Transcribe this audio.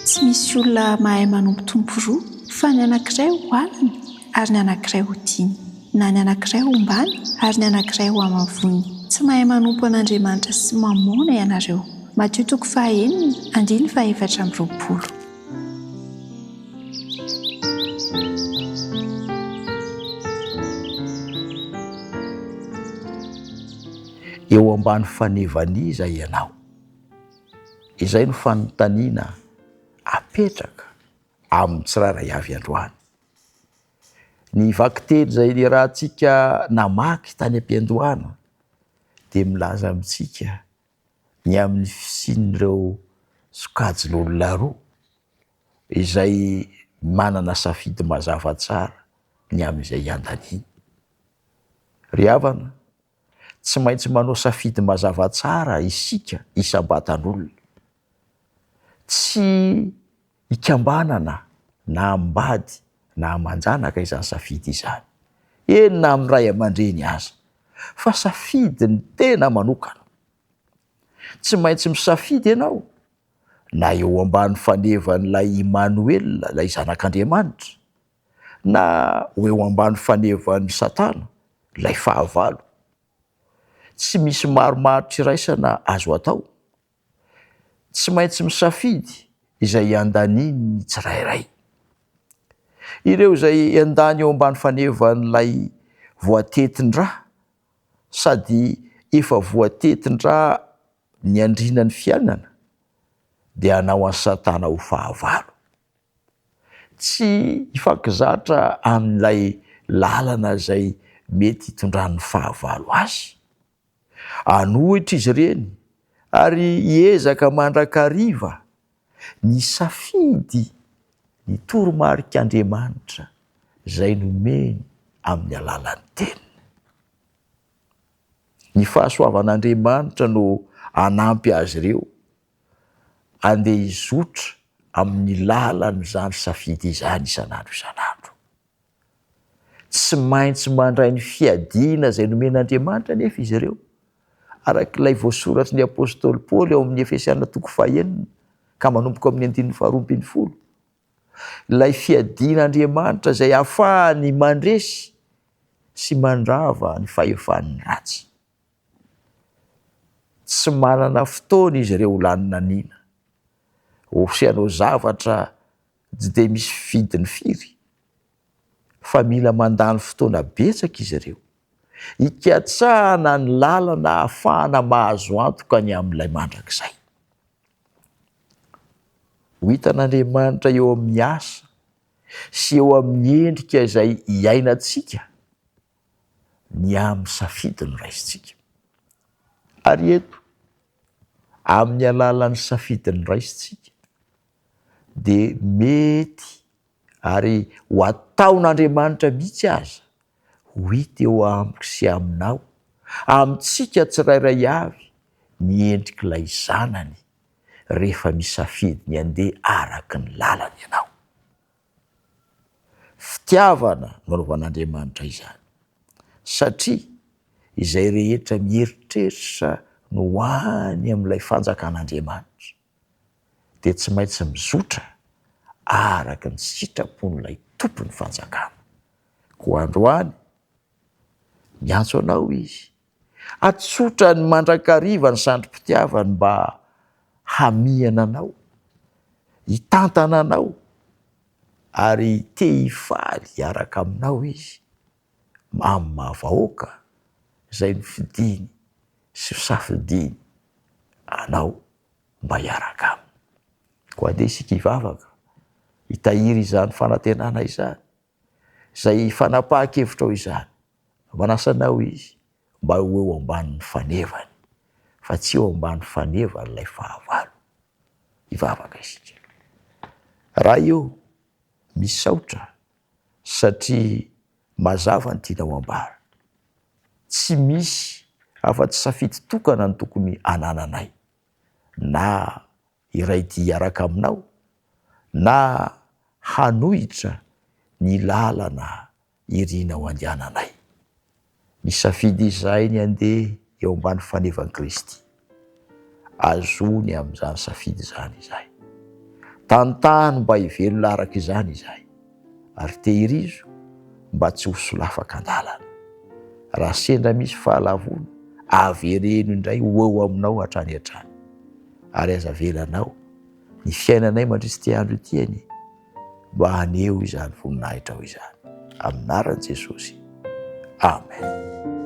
Tsy misy olona mahay manompo tompo roa, fa ny anankiray ho alina ary ny anankiray ho tiany, na ny anankiray ho ombany ary ny anankiray ho amavony. Tsy mahay manompo an'Andriamanitra sy mamona ianareo. Matthieu 9:1-20. Eo ambany fanevaniza ianao, izay no fanontaniana apetraka amin'ny tsirairay avy androany. Ny vakiteny izay rahantsika namaky tany am-piandohana dia milaza amintsika ny amin'ny fisian'ireo sokajin'olona roa izay manana safidy mazava tsara ny amin'izay andaniany. Ry havana, tsy maintsy manao safidy mazava tsara isika isam-batan'olona. Tsy hikambanana na ambady na amanjanaka izany safidy izany, eny na amin'ny ray aman-dreny aza, fa safidy ny tena manokana. Tsy maintsy misafidy ianao na eo ambany fanevan'ilay Immanuel, ilay zanak'Andriamanitra, na eo ambany fanevan'ny Satana, ilay fahavalo. Tsy misy maromaro tsiraisana azo atao. Tsy maintsy misafidy izay andaniany tsirairay. Ireo izay andany eo ambany fanevan'ilay voatetin-drà sady efa voatetin-drà ny andrinan'ny fiainana dia hanao an'i Satana ho fahavalo. Tsy hifankizatra amin'ilay lalana izay mety hitondran'ny fahavalo azy. Anohitra izy ireny ary hiezaka mandrakariva ny safidy ny toromarik'Andriamanitra izay nomeny amin'ny alalan'ny teniny. Ny fahasoavan'Andriamanitra no hanampy azy ireo andeha hizotra amin'ny lalan'izany safidy izany isan'andro isan'andro. Tsy maintsy mandray ny fiadiana izay nomen'Andriamanitra nefa izy ireo, arak'ilay voasoratry ny apôstôly Paoly ao amin'ny Efesiana 4:9 ka manomboka amin'ny 12:20. Ilay fiadian'Andriamanitra izay ahafahany mandresy sy mandrava ny fahefan'ny ratsy. Tsy manana fotoana izy ireo laninaniana, hosehanao zavatra tsy dia misy vidiny firy, fa mila mandany fotoana betsaka izy ireo hikatsahana ny lalana ahafahana mahazo antoka ny amin'ilay mandrakizay. Ho hitan'Andriamanitra eo amin'ny asa sy eo amin'ny endrika izay hiainantsika ny amin'ny safidy no raisintsika. Ary eto, amin'ny alalan'ny safidy ny raisintsika, dia mety ary ho ataon'Andriamanitra mihitsy aza ho hita eo amiko sy aminao, amintsika tsirairay avy, ny endrik'ilay zanany rehefa misafidy ny andeha araky ny lalany ianao. Fitiavana nanaovan'Andriamanitra izany, satria izay rehetra mieritreritra no hoany amin'ilay fanjakan'Andriamanitra dia tsy maintsy mizotra araky ny sitrapon'ilay tompon'ny fanjakana. Koa androany miantso anao izy, atsotra ny mandrakariva ny sandrom-pitiavany mba hamihana anao, hitantana anao, ary te hifaly hiaraka aminao izy amin'ny mahavahoaka izay nofidiny sy safidiny anao mba hiaraka aminy. Koa andeha isika hivavaka hitahiry izany fanantenana izany, izay fanapahan-kevitrao izany, manasa anao izy mba ho eo ambanin'ny fanevany, fa tsy eo ambanin'ny fanevany ilay fahavalo. Hivavaka isika. Raha eo misaotra satria mazava ny tianao ambara. Tsy misy afa-tsy safidy tokana ny tokony hanananay, na iray dia hiaraka aminao, na hanohitra ny lalana iriana ho andehananay. Misafidy izay ny andeha eo ambany fanevan'i Kristy. Azony amin'izany safidy izany izahay. tantany mba hivelona araka izany izahay, ary tehirizo mba tsy ho solafaka andalana. Raha sendra misy fahalavona, avereno indray ho aminao hatrany hatrany, ary aza velanao ny fiainanay mandritsy ty andro ity mba haneho izany voninahitra ho izany, amin'ny anaran'i Jesosy, amen.